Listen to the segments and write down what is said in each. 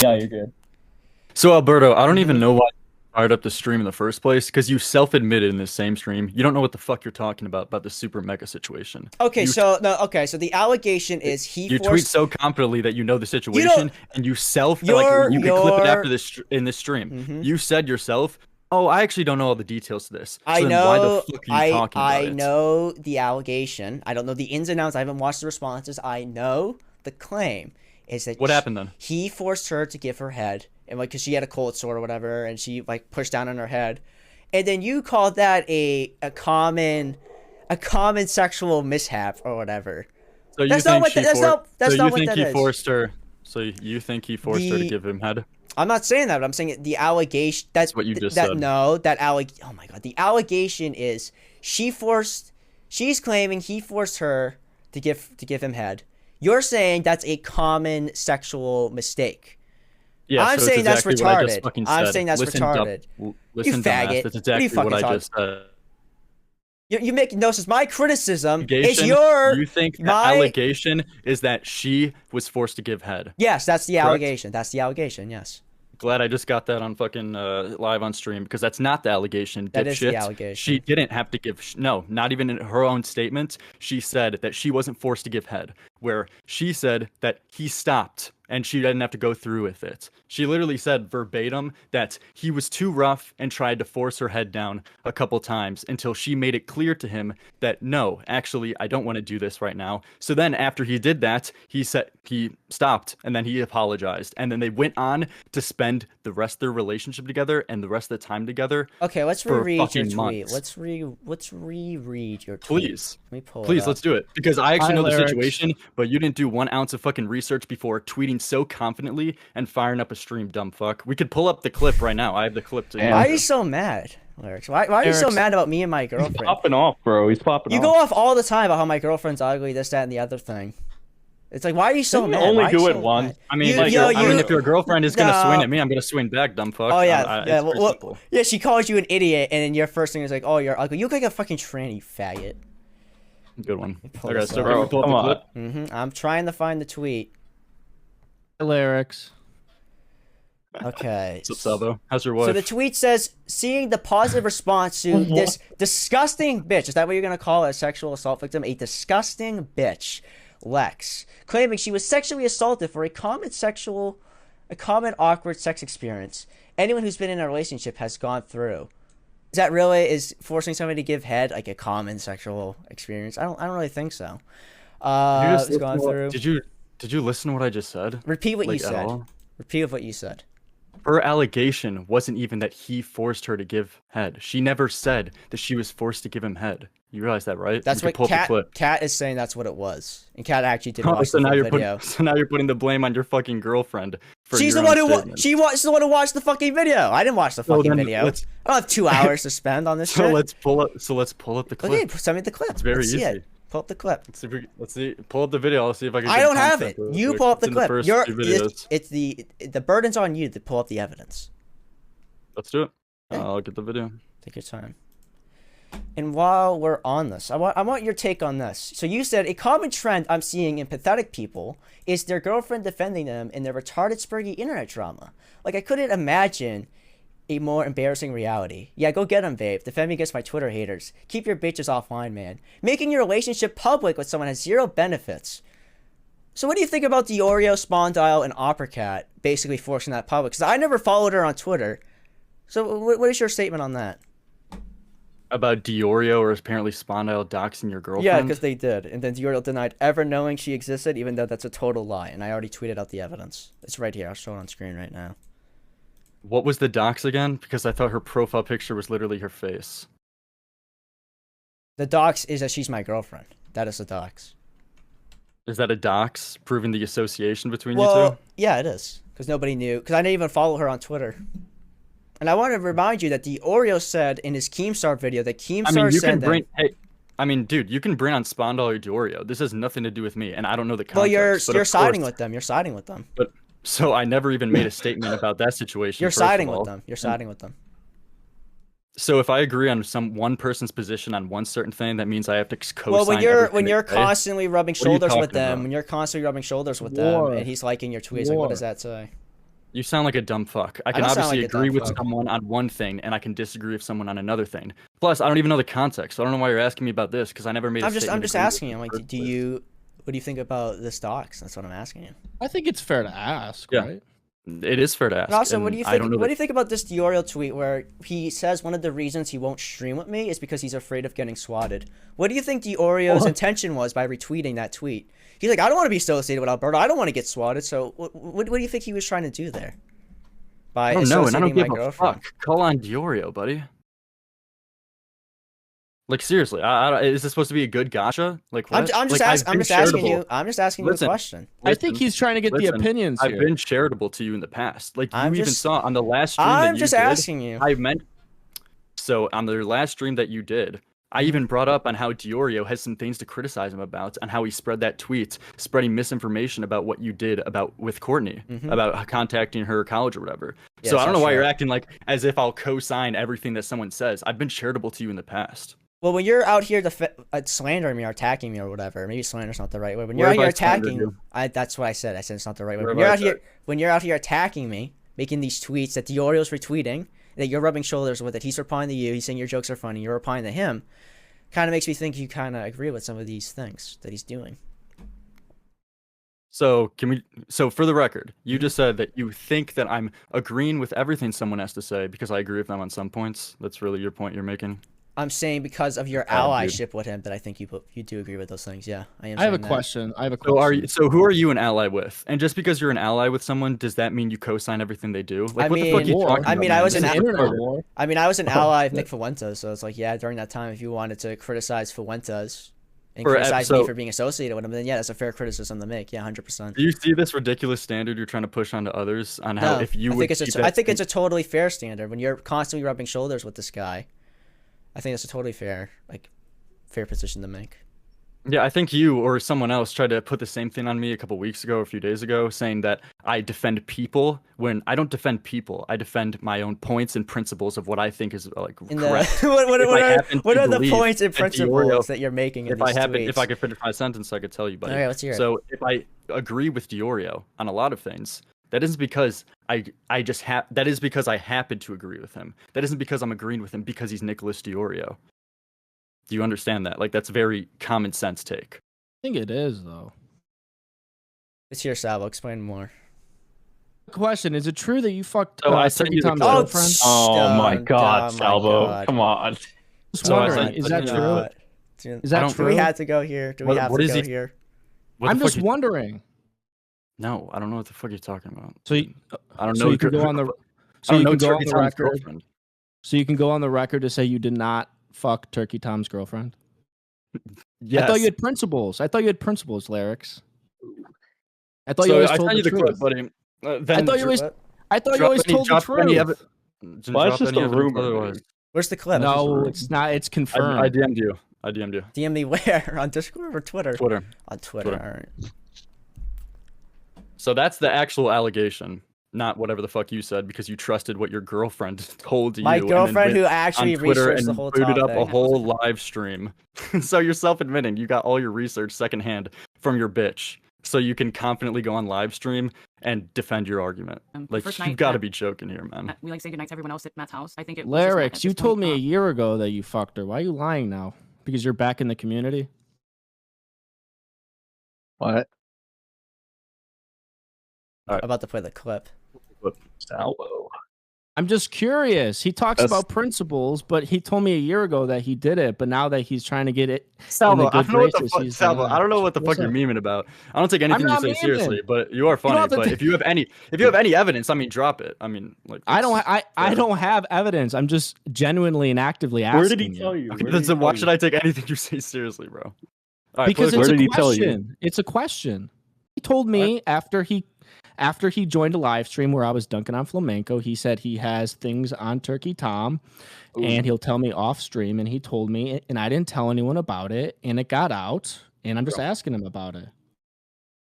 Yeah, you're good. So Alberto, I don't even hmm know why you fired up the stream in the first place because you self-admitted in the same stream you don't know what the fuck you're talking about the super mega situation. Okay, You t so no, okay, so the allegation is he you tweet forced so confidently that you know the you know situation and you self like your you could clip it after your this in this stream. hmm You said yourself, "Oh, I actually don't know all the details to this." I So then why the know fuck are you I talking about I it? know the allegation. I don't know the ins and outs. I haven't watched the responses. I know the claim is that What happened then? he forced her to give her head and like because she had a cold sore or whatever and she like pushed down on her head. And then you called that a common sexual mishap or whatever. So you That's not think what she that's for not so that's you not what think that he is. forced her so you think he forced her to The give him head? I'm not saying that, but I'm saying the allegation That's what you just that said. no, that oh my god, the allegation is she forced she's claiming he forced her to give him head. You're saying that's a common sexual mistake. Yeah, I'm so it's saying that's exactly what I just retarded. fucking I'm said. saying that's retarded. You Listen, dumbass. faggot. That's What are you exactly what fucking I talking? just said. You make no sense. My criticism is Allegation, your you think the my allegation is that she was forced to give head, yes, that's the correct? allegation. That's the allegation. Yes, Glad I just got that on fucking live on stream because that's not the allegation, that is the dipshit. She allegation. didn't have to give, no, not even in her own statement. She said that she wasn't forced to give head, where she said that he stopped and she didn't have to go through with it. She literally said verbatim that he was too rough and tried to force her head down a couple times until she made it clear to him that no, actually, I don't want to do this right now. So then after he did that, he said he stopped and then he apologized. And then they went on to spend the rest of their relationship together and the rest of the time together Okay, let's for reread your fucking tweet. months. Let's reread your tweet. Please. Let me pull it Please, up. let's do it. Because I Hi, actually know the Lerix. situation, but you didn't do 1 ounce of fucking research before tweeting so confidently and firing up a stream, dumb fuck. We could pull up the clip right now. I have the clip to Why Damn. are you you. so mad, Lerix? Why are you so Lerix, mad about me and my he's girlfriend? popping off, bro. He's popping You off. go off all the time about how my girlfriend's ugly, this, that, and the other thing. It's like, why are you so Didn't you mad? only Why are you do it so once? mad? I mean, You, like, yo, I mean, you, if your girlfriend is gonna swing no. at me, I'm gonna swing back, dumb fuck. Oh yeah, yeah. It's Well, pretty simple. yeah, she calls you an idiot, and then your first thing is like, oh, you're ugly. You look like a fucking tranny, you faggot. Good one. Pull Okay, this so up. can we Bro, pull up come the on. clip? I'm trying to find the tweet. Lerix. Okay. What's up, Salvo? How's your So the wife? tweet says, seeing the positive response to this disgusting bitch. Is that what you're gonna call a sexual assault victim? A disgusting bitch, Lex, claiming she was sexually assaulted for a common awkward sex experience. Anyone who's been in a relationship has gone through. Is forcing somebody to give head like a common sexual experience? I don't really think so. Did you just It's gone through. did you listen to what I just said? Repeat what you Like at said. all? Repeat what you said. Her allegation wasn't even that he forced her to give head. She never said that she was forced to give him head. You realize that, right? That's You what can pull up the clip. Cat is saying. That's what it was, and Cat actually did Oh, watch so the now full you're video. putting so now you're putting the blame on your fucking girlfriend for She's your the one own who statement. she's the one who watched the fucking video. I didn't watch the So fucking then video. let's I don't have 2 hours to spend on this so shit. let's pull up the clip. Okay, send me the clip. It's very Let's see easy. it. Pull up the clip. Let's see. Pull up the video. I'll see if I can. I get don't have content it. real You quick. pull up It's the in the clip. first You're two videos. it's the burden's on you to pull up the evidence. Let's do it. Yeah. I'll get the video. Take your time. And while we're on this, I want your take on this. So you said a common trend I'm seeing in pathetic people is their girlfriend defending them in their retarded spurgy internet drama. Like I couldn't imagine a more embarrassing reality. Yeah, go get them, babe. Defend me against my Twitter haters. Keep your bitches offline, man. Making your relationship public with someone has zero benefits. So what do you think about Diorio, Spondyle, and Opera Cat basically forcing that public? Because I never followed her on Twitter. So what is your statement on that? About Diorio or apparently Spondyle doxing your girlfriend. Yeah, because they did. And then Diorio denied ever knowing she existed, even though that's a total lie. And I already tweeted out the evidence. It's right here. I'll show it on screen right now. What was the dox again? Because I thought her profile picture was literally her face. The dox is that she's my girlfriend. That is the dox. Is that a dox proving the association between you Well, two? yeah, it is. Because nobody knew. Because I didn't even follow her on Twitter. And I want to remind you that the Oreo said in his Keemstar video that I mean, Keemstar you can said bring. Hey, I mean, dude, you can bring on Spondyle or Diorio. This has nothing to do with me, and I don't know the well, context. But you're of siding course- with them. You're siding with them. But so I never even made a statement about that situation. You're first of siding all. with them. You're siding with them. So if I agree on one person's position on one certain thing, that means I have to co-sign Well, when everything you're they say? constantly rubbing What are you shoulders with talking them, about? when you're constantly rubbing shoulders with them, War. and he's liking your tweets, like what War. does that say? You sound like a dumb fuck. I can don't sound obviously like a agree dumb with fuck. someone on one thing, and I can disagree with someone on another thing. Plus, I don't even know the context. So I don't know why you're asking me about this because I never made. I'm just agreement asking you. in I'm the like, first do place. you? What do you think about the stocks? That's what I'm asking you. I think it's fair to ask, Yeah. right? It is fair to ask. And also, what do and you I think? don't know What do that- you think about this Diorio tweet where he says one of the reasons he won't stream with me is because he's afraid of getting swatted? What do you think Diorio's intention was by retweeting that tweet? He's like, I don't want to be associated with Alberto. I don't want to get swatted. So, what do you think he was trying to do there? By I don't know, and I don't associating my give a girlfriend. fuck. Call on Diorio, buddy. Like seriously, is this supposed to be a good gotcha? Like what? I'm just Like, asking. I'm just asking you. I'm just asking you a Listen, question. I think he's trying to get the listen, opinions I've here. been charitable to you in the past. Like you I'm even just- saw on the last stream that I'm you just did. asking you. I meant so on the last stream that you did. I even brought up on how Diorio has some things to criticize him about, and how he spread that tweet, spreading misinformation about what you did with Courtney, about contacting her college or whatever. Yeah, So I it's don't not know why true. you're acting like as if I'll co-sign everything that someone says. I've been charitable to you in the past. Well, when you're out here slandering me or attacking me or whatever, maybe slander's not the right word. When you're Where out here have I slandered attacking, you? that's what I said. I said it's not the right word. Where When you're have out I here, when you're out here attacking me, making these tweets that Diorio's retweeting, that you're rubbing shoulders with it. He's replying to you. He's saying your jokes are funny. You're replying to him. Kind of makes me think you kind of agree with some of these things that he's doing. So So for the record, Mm-hmm. you just said that you think that I'm agreeing with everything someone has to say because I agree with them on some points. That's really your point you're making. I'm saying because of your Oh, dude. allyship with him that I think you do agree with those things. Yeah, I am. I have a saying that. question. So who are you an ally with? And just because you're an ally with someone, does that mean you co-sign everything they do? Like I what the fuck are mean- you talking I about? mean, I man? was This an is internet retarded. war. I mean, I was an ally of Nick Fuentes, so it's like, yeah, during that time, if you wanted to criticize Fuentes and For criticize me episode- for being associated with him, then yeah, that's a fair criticism to make. Yeah, 100%. Do you see this ridiculous standard you're trying to push onto others on how No, if you I would think it's keep a, I that think it's same- a totally fair standard when you're constantly rubbing shoulders with this guy. I think it's a totally fair position to make. Yeah, I think you or someone else tried to put the same thing on me a couple weeks ago or a few days ago, saying that I defend people when I don't defend people. I defend my own points and principles of what I think is like In correct. the If what I are happen to the believe points and that principles Diorio- that you're making in If these tweets? I could finish my sentence, I could tell you, buddy. All right, let's hear it. So if I agree with Diorio on a lot of things, that isn't because that is because I happen to agree with him. That isn't because I'm agreeing with him because he's Nicholas Diorio. Do you understand that? Like that's a very common sense take. I think it is though. Let's hear Sabo explain more. Question: is it true that you fucked So I sent Turkey you the Tom's clip. girlfriend? Oh my God, oh my Salvo! God. Come on. Just So I wondering, sent- is I that sent you true? the clip. Is I that don't- Do true? we have to go here? Do we What- have what to is go he- here? What I'm the fuck just you- wondering. No, I don't know what the fuck you're talking about. So you, I don't so know. you can go on the I so don't you know can go on Turkey the Tom's record. girlfriend. So you can go on the record to say you did not fuck Turkey Tom's girlfriend. Yes. I thought you had principles. Lerix. I thought you So always I told sent you the the clip, truth. buddy. I Then thought you always. I thought you always told the truth. Well, that's just a rumor, dude. Where's the clip? No, it's not. It's I confirmed. DM'd you. I DM'd you. DM me where? On Discord or Twitter? Twitter. On Twitter. Twitter. All right. So that's the actual allegation, not whatever the fuck you said, because you trusted what your girlfriend told you. My and then girlfriend went who actually on Twitter researched and the whole booted topic. up a whole live stream. So you're self-admitting you got all your research secondhand from your bitch, so you can confidently go on live stream and defend your argument. Like first you've night, got to be joking here, man. we say goodnight to everyone else at Matt's house. I think it was just Matt at Lerix, you this told point. me a year ago that you fucked her. Why are you lying now? Because you're back in the community. What? I'm about to play the clip. Salvo. I'm just curious. He talks That's- about principles, but he told me a year ago that he did it. But now that he's trying to get it, Salvo, I good don't know what the graces, fuck. he's Salvo, not. I don't know what the What's fuck you're up? memeing about. I don't take anything you not say memeing. seriously, but you are don't funny. have to But ta- if you have any evidence, I mean, drop it. I mean, like I don't. it's- I don't have evidence. I'm just genuinely and actively asking. Where did he tell you? Okay, Where did then he why tell should you? I take anything you say seriously, bro? All right, Because political- it's Where a did he tell you? question. It's a question. He told me after he joined a live stream where I was dunking on flamenco. He said he has things on Turkey Tom, and he'll tell me off stream. And he told me, and I didn't tell anyone about it, and it got out. And I'm just asking him about it.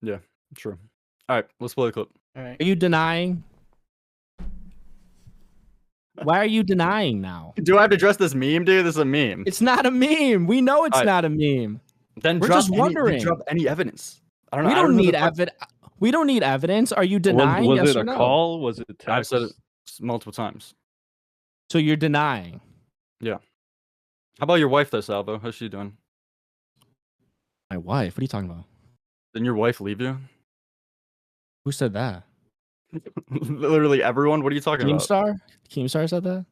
Yeah, true. All right, let's play the clip. All right. Are you denying? Why are you denying now? Do I have to address this meme, dude? This is a meme. It's not a meme. We know it's Alright. not a meme. Then we're drop just any, wondering. drop any evidence. I don't know. We I don't know need the fuck- evidence. We don't need evidence. Are you denying? Was yes it or a no? call? Was it text? I've said it multiple times. So you're denying. Yeah. How about your wife, though, Salvo? How's she doing? My wife? What are you talking about? Didn't your wife leave you? Who said that? Literally everyone. What are you talking about? Keemstar? Keemstar said that?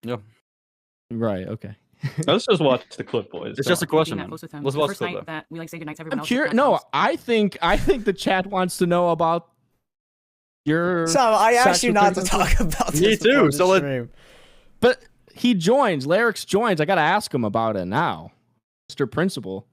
Yeah. Right, okay. Let's just watch the clip, boys. It's Come just a on. question. Being that Man. close with him. Let's The watch first the clip. night that we like say goodnight to everyone I'm else. curious. at No, Matt's house. I think the chat wants to know about your. So I asked sex you with not to 31 talk about this. Me too, before the so let- stream. But he joins. Lerix joins. I gotta ask him about it now, Mr. Principal.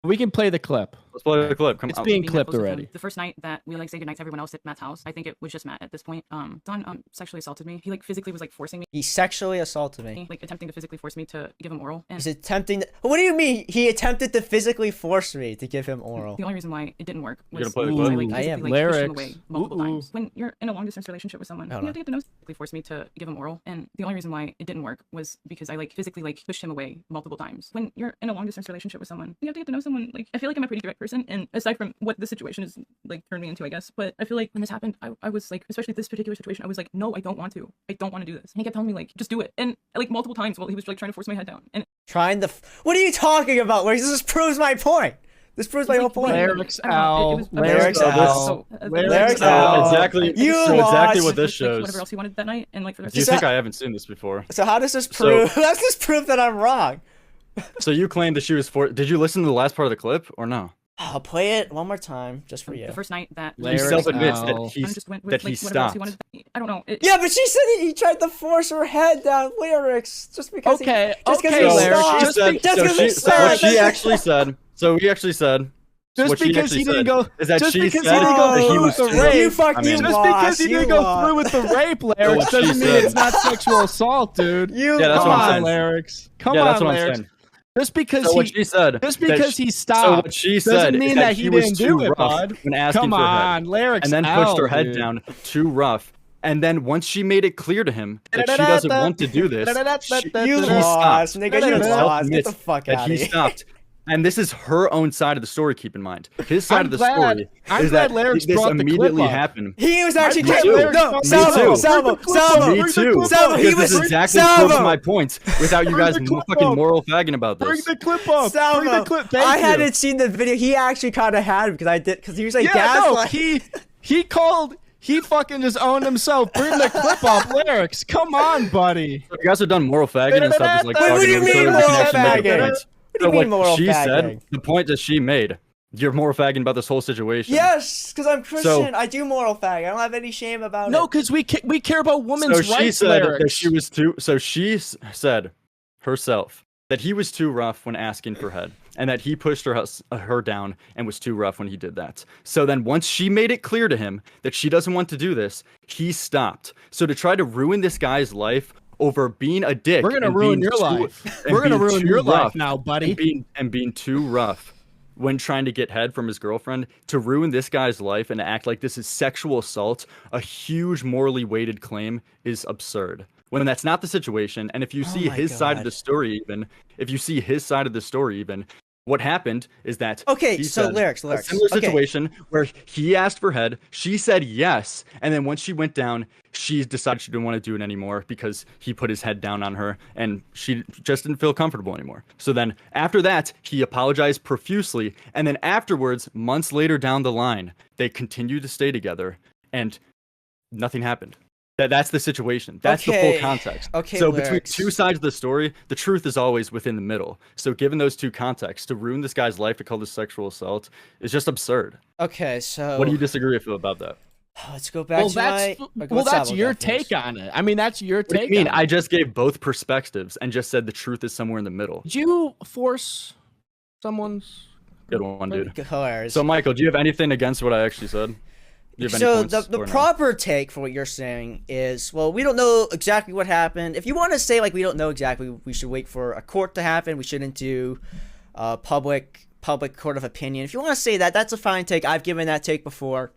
We can play the clip. Let's play the clip. Come It's on. being Being that clipped close with him. already. The first night that we like say goodnight to everyone else at Matt's house, I think it was just Matt at this point. Don sexually assaulted me. He like physically was like forcing me, He sexually assaulted me. like attempting to physically force me to give him oral. And He's attempting. What do you mean? He attempted to physically force me to give him oral. the only reason why it didn't work You're was gonna play the because clip? I like I am. physically like, pushed him Lerix. away multiple Ooh. times. When you're in a long distance relationship with someone, Hold you on. have to get to know. Physically forced me to give him oral, and the only reason why it didn't work was because I like physically like pushed him away multiple times. When you're in a long distance relationship with someone, you have to get to know someone. Like I feel like I'm a pretty direct person, and aside from what the situation is like turned me into, I guess. But I feel like when this happened, I was like, especially this particular situation, I was like, no, I don't want to. I don't want to do this. And he kept telling me like, just do it. And like multiple times while he was like trying to force my head down. And Trying to. What are you talking about? Where this proves my point. This proves my whole point. Lerix I don't know, out. it was- Lerix out. Lerix out. out. Exactly. You so exactly lost. what this like, shows. whatever else he wanted that night, and like for the rest Do you of think I haven't seen this before? So how does this So- prove? How does this prove that I'm wrong? So you claim that she was for. Did you listen to the last part of the clip or no? I'll play it one more time just for you. the first night that He Lerix self-admits out. that Don he's just went with that like he whatever else he stopped. wanted. I don't know. Yeah, but she said he tried to force her head down lyrics just because. Okay, just because okay, he Lerix, stopped. just said, Just so because she, he so what stopped. she actually said. So he actually said. Just what she because actually he didn't said go. is that Just she because he said didn't go that he through was with the too- rape. You fuck, I you mean- Just lost. because he you didn't go lost. through with the rape, Lerix, what she doesn't mean said. it's not sexual assault, dude. You Yeah, that's Come what on, I'm saying. Lerix. Come Yeah, on, that's what I'm Lerix. saying. Just because So what he she said. just that because she- he So stopped what she doesn't said mean is that he he was didn't too do it, rough bud. when asking Come for her on, head, Lerix. and then pushed her out, head dude. down too rough. And then once she made it clear to him that she doesn't want to do this, You he lost, stopped. nigga. He You lost. Get self-admits the fuck that out he of here. stopped. And this is her own side of the story. Keep in mind, his side I'm of the glad- story I'm is glad that Lerix this brought the clip immediately up. happened. He was actually Me too. no, Me Salvo, too. Salvo, Me Salvo. too. Salvo, he Because was this exactly Salvo. proves my points without you Bring guys the clip fucking up. moral fagging about Bring this. the clip up. Bring Salvo, the clip. Thank I you. hadn't seen the video. He actually kind of had because he was like Yeah, no, gaslight. he called. He fucking just owned himself. Bring the clip up, Lerix. Come on, buddy. You guys are done moral fagging and stuff. Just like Wait, what do talking you over each mean other, we can moral actually make a fagging? point. What do you So mean moral she fagging? said, the point that she made, you're moral fagging about this whole situation. Yes, because I'm Christian. So- I do moral fag. I don't have any shame about No, it. because we care about women's So she rights, said Lerix. that she was too. So she said herself that he was too rough when asking for head, and that he pushed her down and was too rough when he did that. So then once she made it clear to him that she doesn't want to do this, he stopped. So to try to ruin this guy's life over being a dick, We're gonna and ruin being your too- life. and We're gonna being ruin too your life rough, now, buddy. and being too rough when trying to get head from his girlfriend, to ruin this guy's life and act like this is sexual assault, a huge morally weighted claim, is absurd. When that's not the situation, and if you see my his side of God. the story even, what happened is that Okay, he so said Lerix, a similar okay. situation where he asked for head, she said yes, and then once she went down, she decided she didn't want to do it anymore because he put his head down on her and she just didn't feel comfortable anymore. So then after that, he apologized profusely, and then afterwards, months later down the line, they continued to stay together and nothing happened. That's the situation. That's the Okay. full context. Okay, so between Lerix. two sides of the story, the truth is always within the middle. So given those two contexts, to ruin this guy's life to call this sexual assault is just absurd. Okay, so What do you disagree with about that? let's go back to my. That's your take on it. I mean, that's your What do take. you mean? on it. I just gave both perspectives and just said the truth is somewhere in the middle. Did you force someone's? Good one, dude. Hilarious. So Michael, do you have anything against what I actually said? Do you have any So points the or no? proper take for what you're saying is, well, we don't know exactly what happened. If you want to say like we don't know exactly, we should wait for a court to happen. We shouldn't do public court of opinion. If you want to say that, that's a fine take. I've given that take before.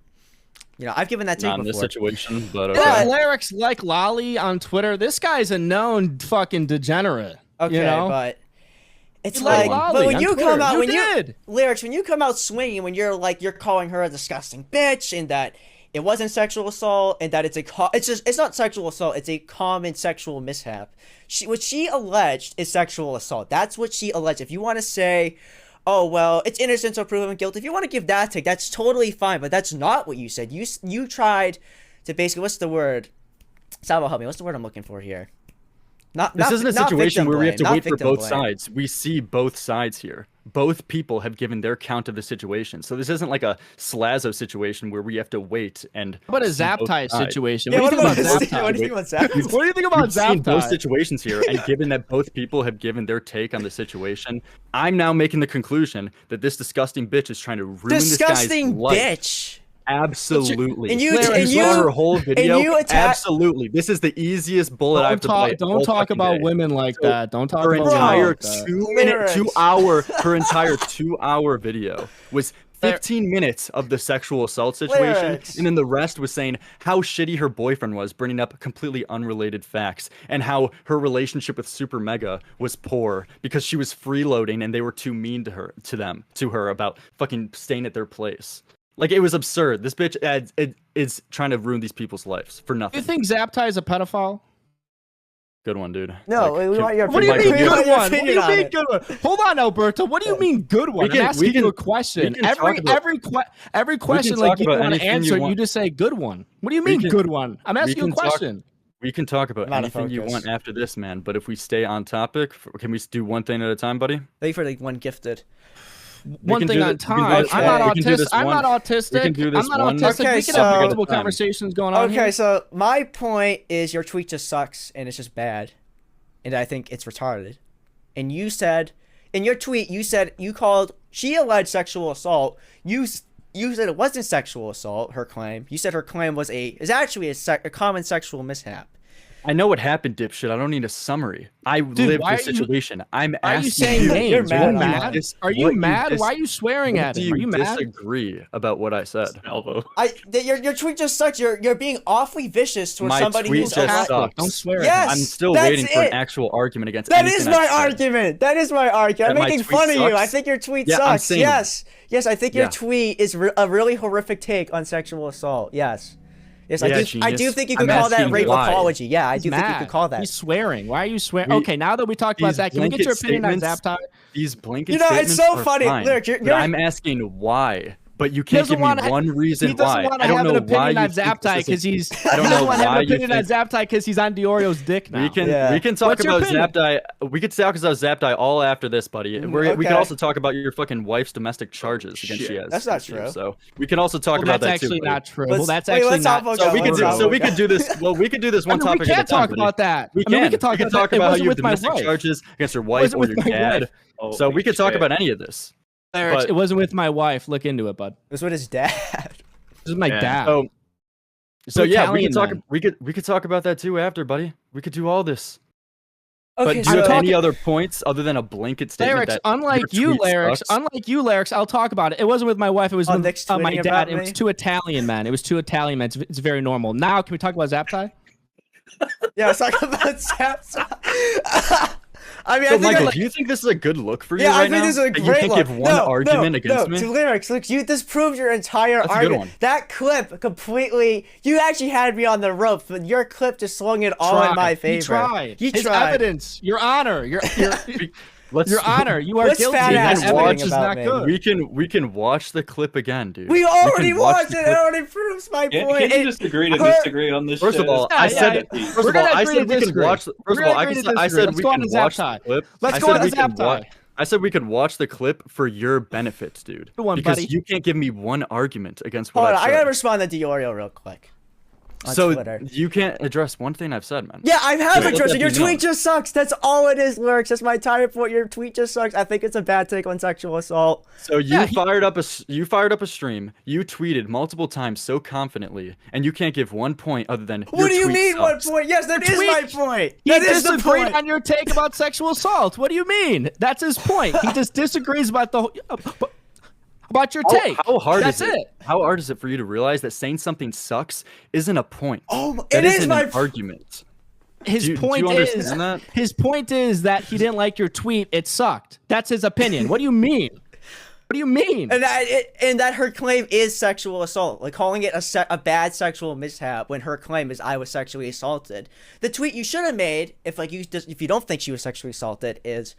You know, I've given that take Not in this before. situation, but okay. Yeah, Lerix like Lolly on Twitter. This guy's a known fucking degenerate. Okay, you know? but It's You let like, Lolly but when on you Twitter. come out, You when did. Lyrics, when you come out swinging, when you're calling her a disgusting bitch, and that it wasn't sexual assault, and that it's not sexual assault, it's a common sexual mishap. What she alleged is sexual assault. That's what she alleged. If you want to say, oh well, it's innocent until proven guilty, if you want to give that take, that's totally fine. But that's not what you said. You tried to basically, what's the word? Salvo, help me. What's the word I'm looking for here? This isn't a situation where we have to wait for both blame. sides. We see both sides here. Both people have given their count of the situation. So this isn't like a Slazo situation where we have to wait and. How about a see both Zaptai sides. situation? Yeah, What do you think about Zaptai? What do you think about Zaptai? What do you think about We've seen both Zaptai? situations here, and given that both people have given their take on the situation, I'm now making the conclusion that this disgusting bitch is trying to ruin Disgusting this guy's life. bitch. Absolutely. And you saw her whole video. you attack- Absolutely. This is the easiest bullet I have to play. Don't talk about women like that. Don't talk Her about entire women like that. 2-minute, Lyrics. her entire 2-hour video was 15 minutes of the sexual assault situation, Lyrics. and then the rest was saying how shitty her boyfriend was, bringing up completely unrelated facts, and how her relationship with Super Mega was poor because she was freeloading and they were too mean to her about fucking staying at their place. Like, it was absurd. This bitch is trying to ruin these people's lives for Do nothing. you think Zaptai is a pedophile? Good one, dude. No, Like, we want your What do you opinion. mean We good want your one? What do opinion you on mean it. good one? Hold on, Alberto. What do you mean good one? can- I'm asking we can- you a question. we can talk about- Every question talk like you about want to anything you answer, you want. just say good one. What do you We mean can- good one? I'm asking you a can talk- question. We can talk about I'm out of anything you focus. want after this, man. But if we stay on topic, can we do one thing at a time, buddy? Thank you for like one gifted. One can thing do on this- we can do time. this I'm one- not we can do autistic. this I'm not one- autistic. we can do this I'm not one autistic. Okay, We can so- have topic at a multiple time. conversations going on Okay, here. so my point is your tweet just sucks and it's just bad, and I think it's retarded. And you said in your tweet, she alleged sexual assault. You said it wasn't sexual assault. Her claim. You said her claim is actually a common sexual mishap. I know what happened, dipshit. I don't need a summary. I lived why the are you- situation. I'm Why are asking you saying you. names? You're Are mad you on mad? that. Are you mad? Why are you swearing What at do him? you Are you mad? disagree about what I said? Salvo. Your tweet just sucks. You're being awfully vicious towards My somebody tweet who's just alleged. sucks. Don't swear Yes. at him. I'm still that's waiting for it. an actual argument against That anything is I've my said. argument. That is my argument. That I'm my making tweet fun of you. I sucks? think your tweet Yeah, I'm sucks. saying- Yes, I think your Yeah. tweet is a really horrific take on sexual assault. Yes, Yeah, I do genius. think you could I'm call that asking rape why. apology. Yeah, I He's do think you mad. could call that. He's swearing. Why are you swearing? We- Okay, now that we talked about these that, can we get your blanket opinion on statements- Zaptai? These blanket You know, it's statements so are funny. fine, Look, but you're- I'm asking why. But you can't doesn't give me wanna- one reason He doesn't why. want I to don't have know an opinion why on you think Zaptai this because is- he's. I don't He know doesn't want to have why an you opinion on think- Zaptai because he's on Diorio's dick now. We can Yeah. we can talk What's your about opinion? Zaptai. We could talk about Zaptai all after this, buddy. We okay. can also talk about your fucking wife's domestic charges against shit. she has. That's not against you. true. So we can also talk Well, about that's that actually too. not true. Let's- Well, that's wait, actually let's not. talk So about we could do. Let's So we talk could do this. Well, we could do this one I mean, topic we can't at a time. talk buddy. about that. We I mean, can. we could talk we can about talk that. It about how wasn't you have with my domestic wife. charges against your wife wasn't or with your my dad. wife. So we could talk shit. about any of this. Lerix, But- it wasn't with my wife. Look into it, bud. It was with his dad. This is my Yeah. dad. So yeah, we Italian could talk. man. We could talk about that too after, buddy. We could do all this. Okay, But do you have so any other points other than a blanket statement? Lerix, that unlike your you, tweet Lerix, sucks? I'll talk about it. It wasn't with my wife. It was with Nick's my tweeting dad. about It was me? two Italian men. It was two Italian men. It's very normal. Now, can we talk about Zaptai? yeah, let's talk about Zaptai. I mean, So, I think Michael, like, do you think this is a good look for you yeah, right I think now? this is a That great you can't look. give one argument against me? To Lyrics, look, this proves your entire That's a good argument. one. That clip completely. You actually had me on the ropes, but your clip just swung it all in my favor. He tried. You His tried. evidence, Your Honor, Let's Your Honor, you are What's guilty. fat That ass evidence saying is about not me? good. we can watch the clip again, dude. We can already watch watched the it. It clip. already proves my Can point. you just agree to her- disagree on this First shit? of all, Yeah, I yeah, said. yeah. First We're of all, gonna I agree said to we can disagree. watch. First We're of all, gonna agree to I disagree. said Let's we go on can to watch the Zaptai. clip. Let's I go said on we to can Zaptai. I said we could watch the clip for your benefits, dude. Good one, because buddy. you can't give me one argument against what Hold on, I've I said. gotta respond to Diorio real quick. On So Twitter. you can't address one thing I've said, man. Yeah, I have Wait, addressed let it. Your that be known. tweet just sucks. That's all it is, Lyrics. That's my entire point. Your tweet just sucks. I think it's a bad take on sexual assault. So you Yeah, fired up a stream. You tweeted multiple times so confidently, and you can't give one point other than. What your do you tweet mean? sucks. What point? Yes, that is my point. He That is the disagreed point. on your take about sexual assault. What do you mean? That's his point. He just disagrees about the about your take. How hard That's is it? How hard is it for you to realize that saying something sucks isn't a point? Oh, That it is isn't my an argument. his Do point you is understand that? his point is that he didn't like your tweet. It sucked. That's his opinion. What do you mean? What do you mean? And that her claim is sexual assault, like calling it a bad sexual mishap when her claim is I was sexually assaulted. The tweet you should have made, if you don't think she was sexually assaulted, is,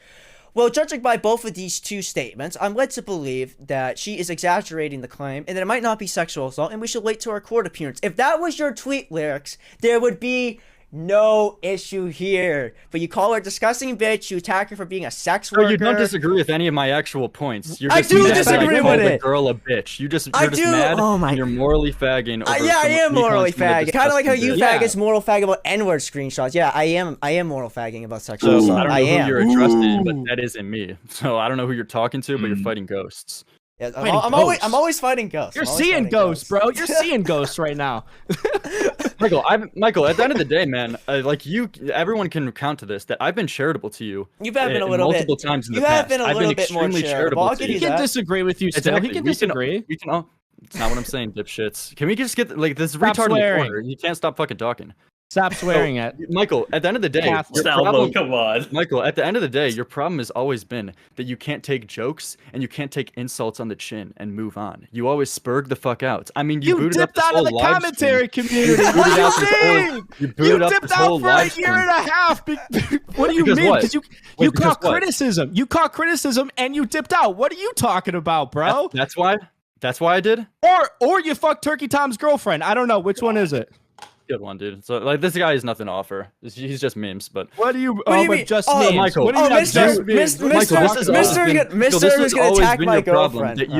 well, judging by both of these two statements, I'm led to believe that she is exaggerating the claim and that it might not be sexual assault, and we should wait till our court appearance. If that was your tweet, Lerix, there would be no issue here. But you call her a disgusting bitch, you attack her for being a sex worker. You don't disagree with any of my actual points. You're I just do mad disagree that I with called it. the girl a bitch. You're just I mad. Oh my- And you're morally fagging. Over Yeah, I am me calling morally someone a fagging. Kind of like how disgusting you bitch. faggots moral fag about N-word screenshots. Yeah, I am moral fagging about sexual So assault. I don't know I who am. you're addressing, but that isn't me. So I don't know who you're talking to, but you're fighting ghosts. Yeah, Fighting I'm ghosts. always fighting ghosts. You're I'm always seeing fighting ghosts, bro. You're seeing ghosts right now. Michael, at the end of the day, man, everyone can recount to this that I've been charitable to you. You have been a little multiple bit. times in the You have past. been a I've little bit more extremely charitable. I'll to give you. He you can that. disagree with you still. Exactly. He can We disagree. We can all. It's not what I'm saying, dipshits. Can we just get this Stop retard in the swearing. corner? You can't stop fucking talking. Stop swearing at Michael, at the end of the day, Catholic. your Salvo, problem, come on. Michael, at the end of the day, your problem has always been that you can't take jokes and you can't take insults on the chin and move on. You always spurg the fuck out. I mean, you booted dipped up out of the live commentary stream. community. You What do booted you out this whole- mean? You booted up dipped this whole out for a live year stream. and a half. What do you Because mean? what? Because you Wait, caught because what? criticism. You caught criticism and you dipped out. What are you talking about, bro? That's why. That's why I did. Or you fucked Turkey Tom's girlfriend. I don't know. Which one is it? Good one, dude. So this guy has nothing to offer. He's just memes, but What do you? do you mean? Just Oh, memes. Michael. What do you Oh, mean? Mr. Just Mr. memes? Michael, this has always been- Mr. this who's has gonna always attack been my your problem, girlfriend. that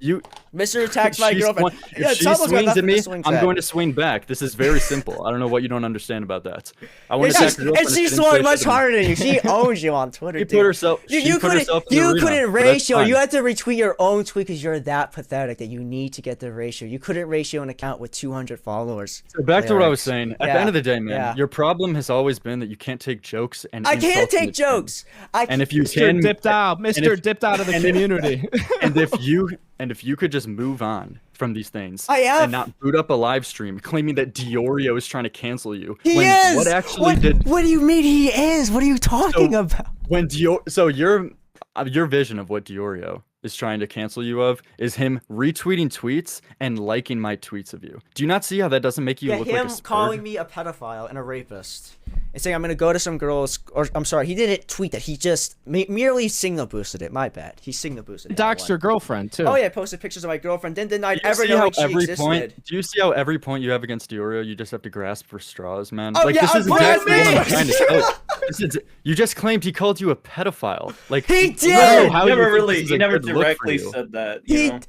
you Mr. attacks my She's girlfriend. swung- Yeah, if she Salvo's got swings nothing at me, to swing I'm at. going to swing back. This is very simple. I don't know what you don't understand about that. I want And to attack she's, your girlfriend. and she's if she didn't swung say much shit to me. harder than you. She owns you on Twitter. She dude. put herself. You She put couldn't. herself in the You arena, couldn't but that's ratio. fine. You had to retweet your own tweet because you're that pathetic that you need to get the ratio. You couldn't ratio an account with 200 followers. So back to what I was Lerix. saying. At Yeah, the end of the day, man, yeah. your problem has always been that you can't take jokes and I can't insults in take the chin. jokes. And if you Mr. can, dipped out. Mr. if- dipped out of the and if- community. and if you could just move on from these things I have. and not boot up a live stream claiming that Diorio is trying to cancel you. He when is. What actually did What do you mean he is? What are you talking about? when your vision of what Diorio is trying to cancel you of is him retweeting tweets and liking my tweets of you. Do you not see how that doesn't make you Yeah, look him like a spurg? calling me a pedophile and a rapist, and saying I'm gonna go to some girls. Or I'm sorry, he didn't tweet that. He just merely signal boosted it. My bad. He signal boosted it. Doxed your girlfriend too. Oh yeah, posted pictures of my girlfriend. Then denied Do you ever see how knowing she every existed. point? Do you see how every point you have against Diorio, you just have to grasp for straws, man? Oh, like yeah, this is what do you exactly what I'm mean? trying to say. You just claimed he called you a pedophile. Like He I don't did! know how He you never think really, this is he a never good look for directly you. said that.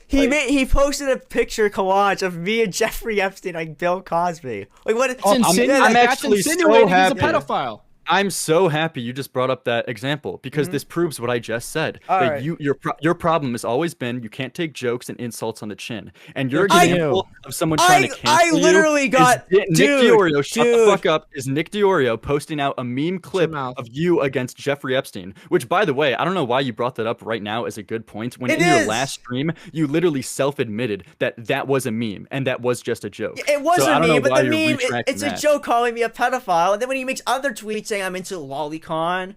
He posted a picture collage of me and Jeffrey Epstein like Bill Cosby. Like what? That's I'm that's actually so insinuating he's a happy. pedophile. I'm so happy you just brought up that example because this proves what I just said. All that right. your problem has always been you can't take jokes and insults on the chin. And your I- example of someone trying to cancel I literally you got is Nick dude, Diorio. Shut the dude. fuck up. Is Nick Diorio posting out a meme clip mouth. of you against Jeffrey Epstein? Which, by the way, I don't know why you brought that up right now as a good point. When It in your is. last stream you literally self-admitted that that was a meme and that was just a joke. It was So I a don't know meme, but why the you're meme, retracting it's a that. joke calling me a pedophile. And then when he makes other tweets saying I'm into lolicon,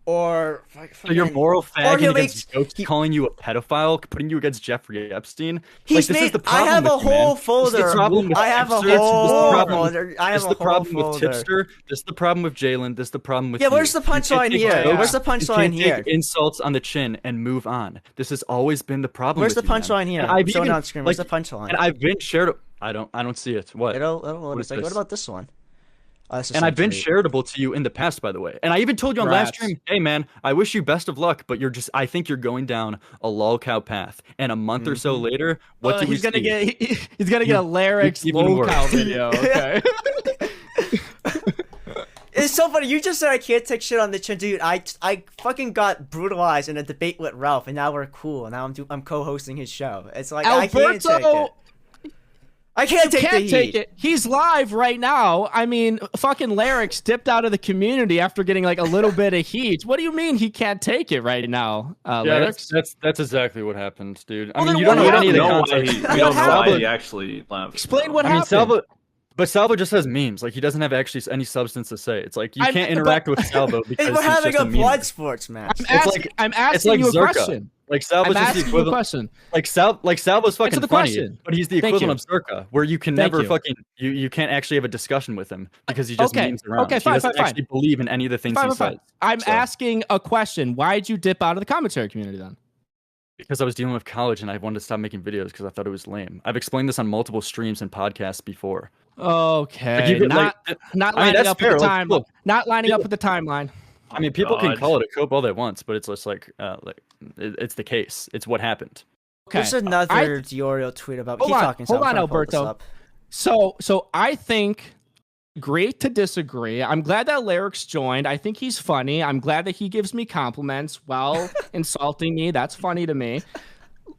or So your moral he'll fagging make- against jokes, calling you a pedophile, putting you against Jeffrey Epstein. He's this is made- the problem I have with a you, man. whole This is folder. the problem with I have a tipsters. This is the whole problem- folder. I This have is a the problem whole with folder. Tipster. This is the problem with Jalen. This is the problem with Yeah, you. where's the You can't punchline take here? jokes, Where's the you punchline can't here? take insults on the chin and move on. This has always been the problem. Where's the with you, man. punchline here? And I'm I've showing it even- on screen. Where's like, the punchline? And I've been shared. I don't see it. What? It'll What is like, what this? about this one? This is And I've been some tweet. charitable to you in the past, by the way. And I even told you on last Congrats. stream, hey man, I wish you best of luck, but I think you're going down a lolcow path. And a month or so later, what do we he's gonna see? get he's gonna get a Lerix even worse. low-cow video. Okay. It's so funny. You just said I can't take shit on the chin, dude. I fucking got brutalized in a debate with Ralph, and now we're cool. And now I'm co-hosting his show. It's like I can't take Alberto, it. I can't take the can't heat. take it. He's live right now. I mean, fucking Lerix dipped out of the community after getting like a little bit of heat. What do you mean he can't take it right now, Yeah, Lerix? that's exactly what happened, dude. I Well, mean, then you don't what know any of the we don't know context. why he actually left. Explain what I mean, happened. But Salvo just has memes. Like he doesn't have actually any substance to say. It's like you can't interact with Salvo because We're he's having just a a blood meme. sports match. I'm asking you a Zerka. question. Like Salvo's I'm just the asking you a equivalent. question. Like Salvo's fucking the funny, question. but he's the Thank equivalent you. of Zerka, where you can Thank never you. fucking you can't actually have a discussion with him because he just Okay, memes around. okay, He fine, doesn't fine, actually believe in any of the things he says. I'm So- asking a question. Why'd you dip out of the commentary community then? Because I was dealing with college and I wanted to stop making videos because I thought it was lame. I've explained this on multiple streams and podcasts before. Okay, you get, not I mean, lining that's up fair. with the Like, time. look, Not lining up people- with the timeline. I mean, people can God. call it a cope all they want, but it's just like it's the case. It's what happened. Okay. There's another Diorio tweet about. Hold Keep on, talking. hold Sal, I'm on, trying to pull this Alberto. up. So I think great to disagree. I'm glad that Lerix joined. I think he's funny. I'm glad that he gives me compliments while insulting me. That's funny to me.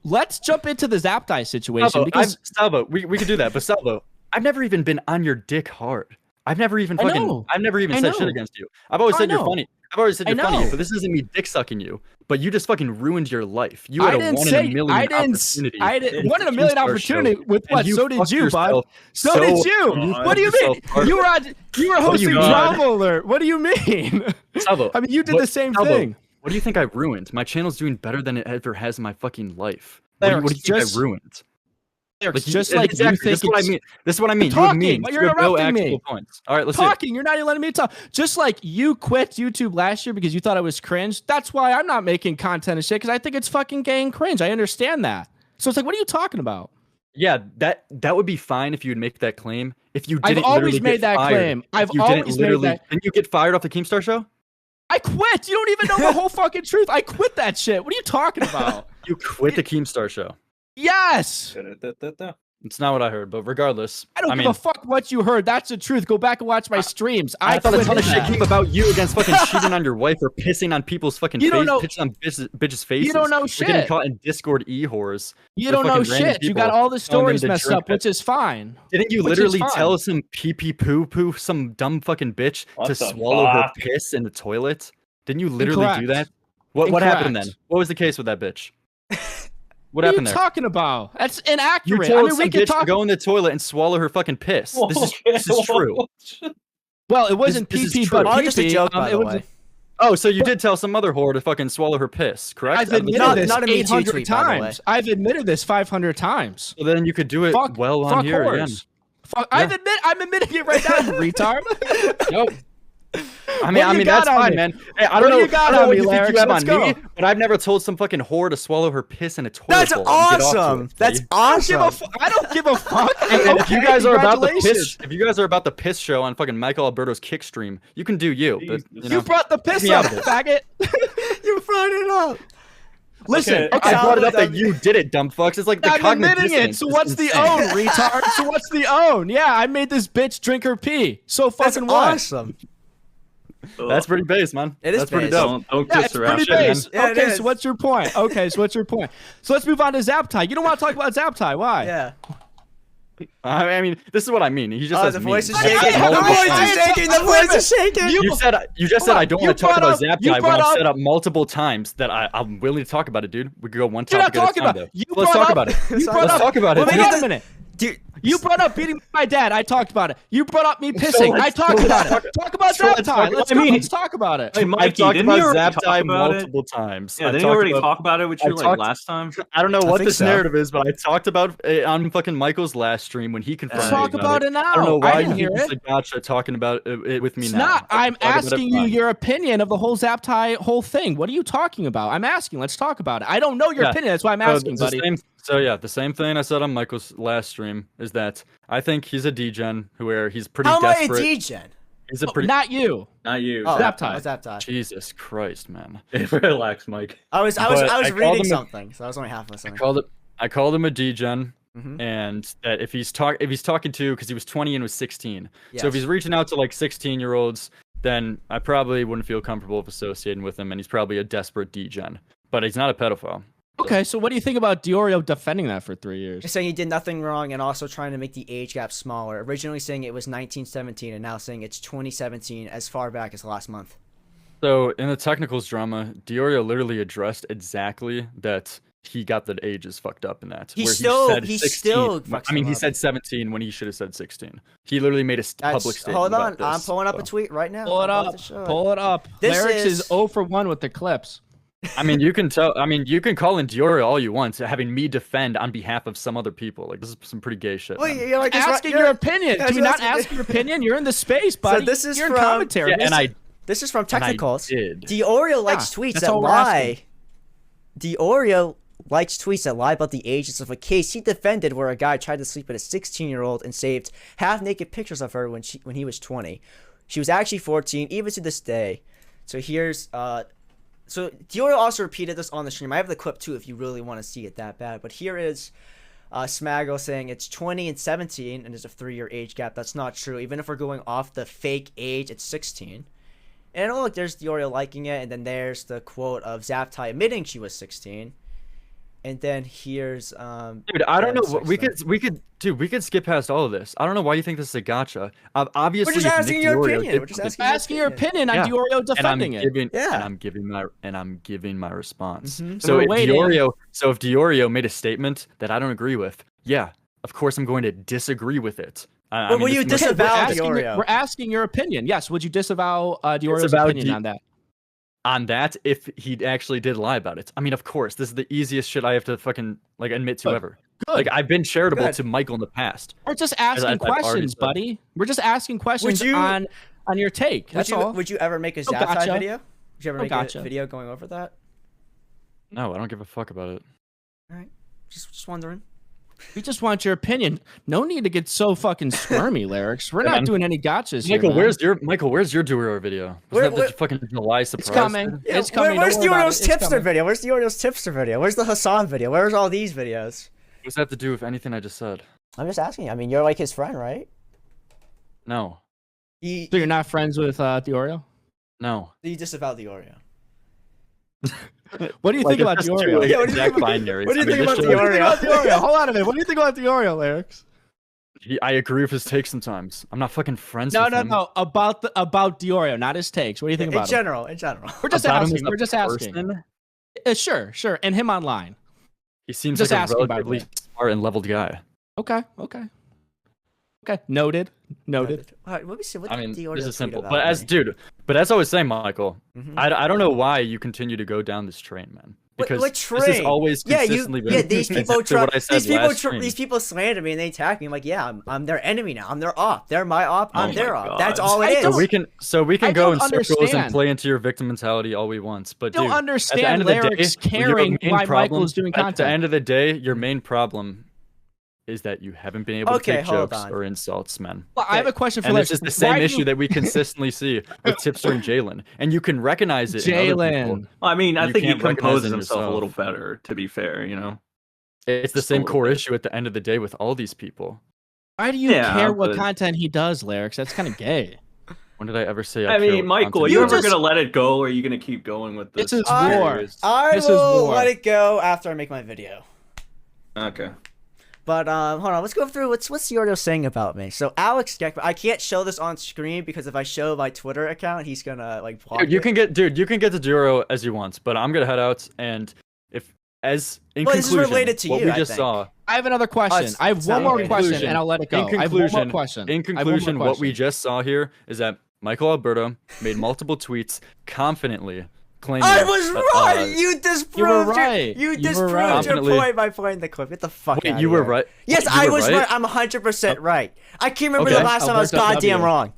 Let's jump into the Zaptai situation Salvo, because Salvo, we could do that, but Salvo, I've never even been on your dick hard. I've never even I fucking know. I've never even I said shit know. against you. I've always I said you're know. funny. I've always said I you're funny, know. but this isn't me dick sucking you. But you just fucking ruined your life. You I had a didn't one say in a million opportunity. I didn't one in a million Keemstar opportunity show, with and what? you So did fucked you, bud. yourself So so did you. hard. What do you mean? Yourself You were What do hosting you mean? Drama Alert. What do you mean? Salvo, I mean, you did what- the same Salvo, thing. What do you think I ruined? My channel's doing better than it ever has in my fucking life. What do Lerix, you think just- I ruined? Just like exactly. you think This is what I it's- mean. This is what I mean. You talking, have memes. but You you're have no interrupting actual me. points. All right, let's hear it. Talking, you're not even letting me talk. Just like you quit YouTube last year because you thought it was cringe. That's why I'm not making content and shit because I think it's fucking gay and cringe. I understand that. So it's like, what are you talking about? Yeah, that would be fine if you would make that claim. If you didn't I've always literally made get that fired. claim. I've If you didn't always made literally, that. Didn't you get fired off the Keemstar show? I quit. You don't even know the whole fucking truth. I quit that shit. What are you talking about? You quit the Keemstar show. Yes. It's not what I heard, but regardless, I don't give mean, a fuck what you heard. That's the truth. Go back and watch my streams. I thought a quit ton of shit that. came about you against fucking cheating on your wife or pissing on people's fucking You don't face, know- pitching on bitches' faces. don't know Or shit. getting caught in Discord e-whores. You with don't know fucking random shit. You people got all the telling them stories to messed drink up, which is fine. Didn't you Which is literally fine. tell some pee poo poo, some dumb fucking bitch, What to the swallow her fuck? piss in the toilet? Didn't you literally do Incorrect. that? What happened then? Incorrect. What was the case with that bitch? What What are you happened there? talking about? That's You inaccurate. told I mean, some we can bitch to talk. go in the toilet and swallow her fucking piss. This is true. Well, it wasn't this is PP, true. but Oh, PP. just a joke, by it the was. way. Oh, so you did tell some other whore to fucking swallow her piss, correct? I've Out of the admitted toilet. this Not a Me Too 800 tweet, by the way. times. I've admitted this 500 times. So then you could do it Fuck, well on fuck here whores. again. Fuck, Yeah. I'm admitting it right now, you retard. Nope. What do you got that's on fine, me? man. Hey, I What don't do know, you got I don't know on what me, you think Lerix? you have Let's on me, go. but I've never told some fucking whore to swallow her piss in a toilet That's bowl and get off to awesome. it, That's buddy. awesome. I don't give a fuck. And if you guys are about the Congratulations. piss, if you guys are about the piss show on fucking Michael Alberto's kick stream, you can do you. But, Jesus. You brought the piss me out up, of it. faggot. You brought it up. Listen, Okay. okay. I brought it up Salvo, that you did it, dumb fucks. It's like the I'm cognitive admitting it. dissonance So is what's the insane. own, retard? So what's the own? Yeah, I made this bitch drink her pee. So That's fucking what? awesome. That's pretty base, man. It is That's pretty base. dope. Don't Yeah, kiss it's around pretty shit, man. base. Yeah, it Okay, is. so what's your point? Okay, so what's your point? So let's move on to Zaptai. You don't want to talk about Zaptai. Why? Yeah. I mean, this is what I mean. He just Oh, has the memes. voice is I- shaking. I- The I- voice I- is shaking. The I- voice is shaking. You just said Hold I on. don't You want to talk brought about up- you Zaptai when brought I've up- said up multiple times that I'm willing to talk about it, dude. We could go one You're not topic at a talking time, about. though. You Let's brought talk up- about it. You brought Let's up. talk about it. Well, dude. wait a minute. Dude, You brought up beating my dad. I talked about it. You brought up me pissing. I let's- talked about it. Talk about so let's Zaptai. talk- Let's I go. mean- Let's talk about it. Hey, I've Mikey, talked didn't about you already talk Zaptai about it? multiple times. Yeah, I've didn't you talked already about- talk about it with I you like talked- last time? I don't know what think this so. narrative is, but I talked about it on fucking Michael's last stream when he confirmed. Talk about it now. I don't know why didn't you hear think it. it's a gotcha talking about it with me It's now. not. I'm Talk about it asking you fine. your opinion of the whole Zaptai whole thing. What are you talking about? I'm asking. Let's talk about it. I don't know your Yeah. opinion. That's why I'm So asking, it's the buddy. the same thing I said on Michael's last stream is that I think he's a degen where he's pretty how am I a desperate. degen? He's a pretty Not you. Not you. Oh, Zaptai. what's Zaptai? Jesus Christ, man. Relax, Mike. I was But I called reading him a- something, so I was only half listening. I called him a degen, Mhm. and that if he's talking to, because he was 20 and was 16, so if Yes. he's reaching out to like 16-year-olds, then I probably wouldn't feel comfortable with associating with him, and he's probably a desperate degen, but he's not a pedophile. Okay, so what do you think about Diorio defending that for 3 years? He's saying he did nothing wrong and also trying to make the age gap smaller. Originally saying it was 1917 and now saying it's 2017 as far back as last month. So in the technicals drama, Diorio literally addressed exactly that he got the ages fucked up in that. He where still- he said he 16. still fucks I mean, them he up. said 17 when he should have said 16. He literally made a public statement. Hold on, about I'm this, pulling up so. a tweet right now. Pull it I'm about up. to show it. Pull it up. This Lerix is- is 0 for 1 with the clips. I mean, you can tell. I mean, you can call in Dior all you want, having me defend on behalf of some other people. Like, this is some pretty gay shit. Wait, man. you're like Asking your opinion. Yeah, Do you just not asking- ask your opinion? You're in the space, buddy. this is You're from- in commentary. Yeah, and I This is from And I Technicals. did. Diorio likes tweets that's that all we're lie. Diorio likes tweets that lie about the ages of a case he defended where a guy tried to sleep with a 16-year-old and saved half-naked pictures of her when he was 20. She was actually 14, even to this day. So here's so Diorio also repeated this on the stream. I have the clip too if you really want to see it that bad. But here is Smaggle saying it's 20 and 17 and there's a 3-year age gap. That's not true. Even if we're going off the fake age, it's 16. And oh look, there's Diorio liking it, and then there's the quote of Zaptai admitting she was 16. And then here's Dude, I don't know. We could skip past all of this. I don't know why you think this is a gotcha. Obviously, We're just if asking Nick your Diorio opinion. did We're just something- asking Asking your opinion on Yeah. Diorio and I'm defending it. giving, Yeah. and I'm giving my response. Mhm. So We're if waiting. Diorio made a statement that I don't agree with, yeah, of course I'm going to disagree with it. I Well, mean, will you this must- disavow we're Diorio? asking your opinion. Yes. Would you disavow Diorio's Disavow opinion on that? on that if he actually did lie about it? I mean, of course, this is the easiest shit I have to fucking like admit to Good. ever. Good. Like, I've been charitable Good. to Michael in the past. We're just I've asking already questions, said. buddy. We're just asking questions you- on your take. That's all. Would you ever make a Oh, Zaptai gotcha. video? Would you ever Oh, make gotcha. a video going over that? No, I don't give a fuck about it. All right, just wondering. We just want your opinion. No need to get so fucking squirmy, Lerix. We're Yeah, not man. doing any gotchas here. Michael, man. where's your Duro video? Where- Wasn't that where- the fucking July surprise? It's coming. Yeah, It's coming. Where's Don't worry about Diorio's it. It's tipster coming. video? Where's Diorio's tipster video? Where's the Hassan video? Where's all these videos? What does that have to do with anything I just said? I'm just asking. I mean, you're like his friend, right? No. You So you're not friends with Diorio? No. disavow Diorio. What do you think about Diorio? Yeah, what do you exact think about- binaries. what do you I mean, think this about shit- What do you think about Diorio? Diorio? Hold on a minute. What do you think about Diorio, Lerix? I agree with his takes sometimes. I'm not fucking friends No, with no, him. no. About Diorio, not his takes. What do you think In about him? general, in general. We're just About him asking. as a We're just asking. person, Sure, sure. And him online. He seems Just like a asking, by the relatively way. smart and leveled guy. Okay, okay. Okay, noted. Noted. All right, let me see. What I did mean, Diorio this is tweet simple. about But as I was saying, Michael, Mhm. I don't know why you continue to go down this train, man. Because what this train? has always consistently been. Yeah, these people to what I said last stream. these people slander me and they attack me. I'm like, yeah, I'm their enemy now. I'm their op. They're my op. I'm Oh their my op. God. That's all it I is. don't- So we can I go in don't circles and understand. play into your victim mentality all we want. But Don't dude, at the understand end of the day, Lerix your caring main why problem- Michael is doing At the content. end of the day, your main problem is that you haven't been able Okay, to take hold jokes on. or insults, man. Well, I have a question for And Lerix. this is the same Why do issue you- that we consistently see with Tipster and Jalen, and you can recognize it. in other people. Jalen. I mean, I You think he can't recognize composes it himself a yourself. little better, to be fair, you know? It's the Just a same little core bit. issue at the end of the day with all these people. Why do you Yeah, care what but- content he does, Lerix? That's kind of gay. When did I ever say? I care mean, what Michael, content you he ever does? gonna let it go, or are you gonna keep going with this? This is I- war. I This is will war. let it go after I make my video. Okay. But hold on, let's go through what's Diorio saying about me. So Alex Geckman, I can't show this on screen because if I show my Twitter account, he's gonna like block Dude, you it. can get to Duro as you want, but I'm gonna head out and in Well, this is conclusion, related to what you, we I just think. saw. I have another question. it's- I have it's one not more okay. question, Conclusion. and I'll let it go. In I have one more conclusion, question. In I have one more conclusion, what we question. just saw here is that Michael Alberto made multiple tweets confidently claiming. I was right. You disproved right. You You were disproved right. your Confidently- point by playing the clip. Get the fuck Wait, out you of were here. right. Yes, You I were was right? right. I'm 100% right. I can't remember Okay. the last time I was Alberto goddamn W. wrong.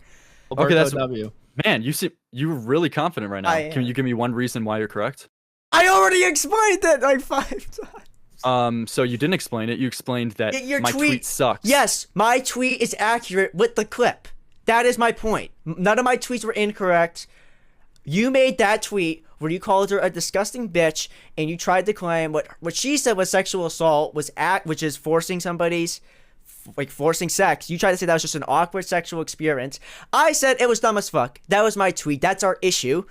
Okay, that's W. man. You're really confident right now. I Can am. you give me one reason why you're correct? I already explained it like 5 times. So you didn't explain it. You explained that Your my tweet sucks. Yes, my tweet is accurate with the clip. That is my point. None of my tweets were incorrect. You made that tweet where you called her a disgusting bitch and you tried to claim what she said was sexual assault which is forcing somebody's forcing sex. You tried to say that was just an awkward sexual experience. I said it was dumb as fuck. That was my tweet. That's our issue.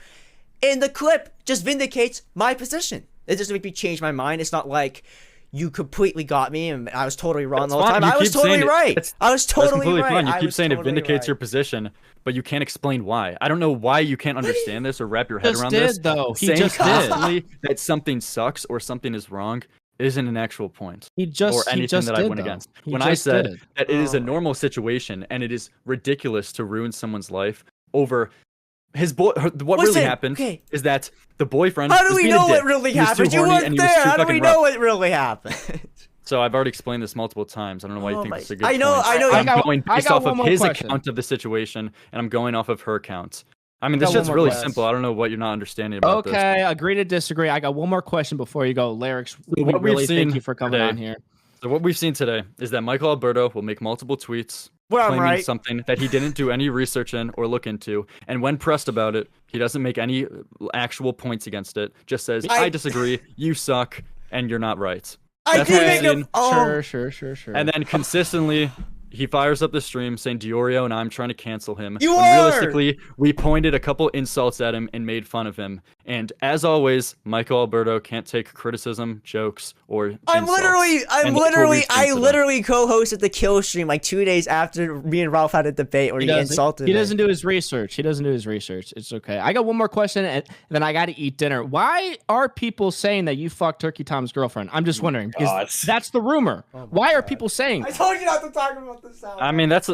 And the clip just vindicates my position. It doesn't make me change my mind. It's not like you completely got me and I was totally wrong That's the whole fine. time. You I was keep saying totally it. right. That's- I was That's totally completely right. fine. You I keep was saying it totally vindicates right. your position, but you can't explain why. I don't know why you can't understand this or wrap your head Just around did, this. though. He Saying just did. constantly that something sucks or something is wrong isn't an actual point He just or anything he just that did, I went though. against. He When I just said did. that it is a Oh my normal situation and it is ridiculous to ruin someone's life over his boy. What really Listen, happened okay. is that the boyfriend. How do was we being a know what dick. really He was too happened? You horny weren't and he was there. too How do we fucking know rough. what really happened? So I've already explained this multiple times. I don't know why you Oh think my- this is a good I know- point. I know- I'm I got- going I based got off one of more his question. account of the situation, and I'm going off of her account. I mean, got this shit's one more really question. simple. I don't know what you're not understanding about this. Okay, agree to disagree. I got one more question before you go. Lerix, we what we've really thank seen you for coming today- on here. So what we've seen today is that Michael Alberto will make multiple tweets Well, I'm claiming right. something that he didn't do any research in or look into, and when pressed about it, he doesn't make any actual points against it. Just says, "I disagree. You suck, and you're not right." I That's did what make we've a. seen. Oh, Sure. And then consistently, he fires up the stream saying Diorio and I'm trying to cancel him. You when are! realistically, we pointed a couple insults at him and made fun of him. And as always, Michael Alberto can't take criticism, jokes, or I insults. literally co-hosted the kill stream like 2 days after me and Ralph had a debate where he insulted He me. doesn't do his research. It's okay. I got one more question, and then I got to eat dinner. Why are people saying that you fucked Turkey Tom's girlfriend? I'm just wondering because that's the rumor. Why are people saying? I told you not to talk about this. I mean, that's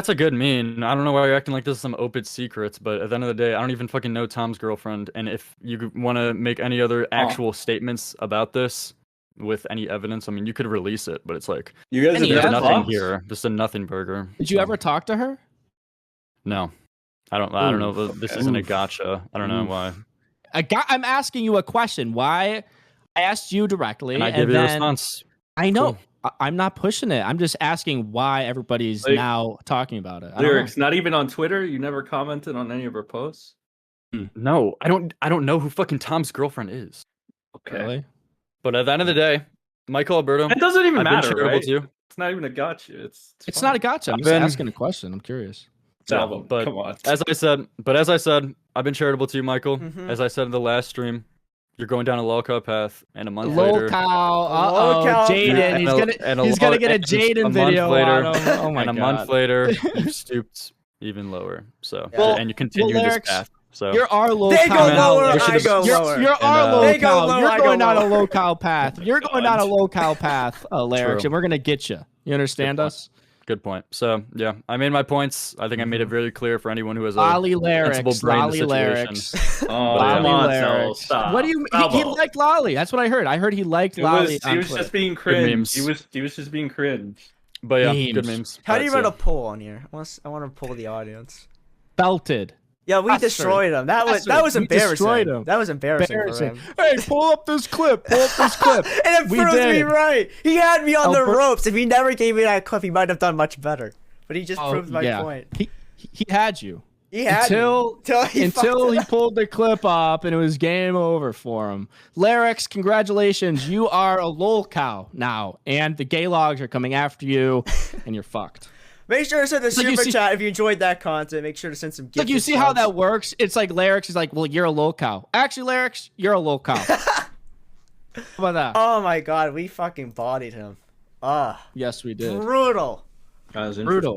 a good meme. I don't know why you're acting like this is some open secret, but at the end of the day, I don't even fucking know Tom's girlfriend. And if you want to make any other actual statements about this with any evidence, I mean, you could release it, but it's like You guys Any have there's been nothing fucked? here. Just a nothing burger. Did you So, ever talk to her? No, I don't know. This okay. isn't a gotcha. I don't know Oof. why. I'm asking you a question. Why? I asked you directly, And I and give you a then response. I know. Cool. I'm not pushing it. I'm just asking why everybody's Like, now talking about it. I don't know. Lyrics, not even on Twitter. You never commented on any of her posts. No, I don't know who fucking Tom's girlfriend is. Okay, Really? But at the end of the day, Michael Alberto, it doesn't even I've been matter, charitable right? to you. It's not even a gotcha. It's fine. not a gotcha. I'm I've just been- asking a question. I'm curious. No, but come on. as I said, I've been charitable to you, Michael. Mhm. As I said in the last stream, you're going down a low-cow path, and a month later, Locale. Locale. Jaden. He's gonna get a Jaden video later, on him. Oh my and a god. month later, you stooped even lower. So, Well- and you continue well, this Lerix, path. So, You're our low They go cow. lower, You should I have- go lower. You're our low They go cow. low, You're I going go down a lower. low cow path. You're going down a low cow path, Lerix, True. and we're gonna get you. You understand Good us? good point. So, yeah, I made my points. I think I made it very clear for anyone who has a Lolly sensible Lyrics. brain in Lolly the Lyrics. situation. Oh, Lolly come on, Cell, Lyrics. stop. What do you? He Bravo. liked Lolly. That's what I heard. I heard he liked He Lolly. was, on he was Twitter. just being cringe. memes. He was just being cringe. But yeah, good Memes. memes. How do you Alright, run so- a poll on here? I want to poll the audience. belted. Yeah, we Bastard. destroyed him. That was We destroyed embarrassing. him. That was embarrassing for Embarrassing. him. Hey, pull up this clip. Pull up this clip. And it We proves me did. right. He had me on the Albert- ropes. If he never gave me that clip, he might have done much better. But he just proved my yeah. point. He had you. He had Until me. Until he fucked it up. pulled the clip up and it was game over for him. Lerix, congratulations. You are a lol cow now. And the gay logs are coming after you and you're fucked. Make sure to send a like you super see- chat if you enjoyed that content. Make sure to send some gifts. Like you see how that works? It's like Lerix is like, well, you're a lol cow. Actually, Lerix, you're a lol cow. How about that? Oh my god, we fucking bodied him. Ah, Yes, we did. brutal. That was Brutal.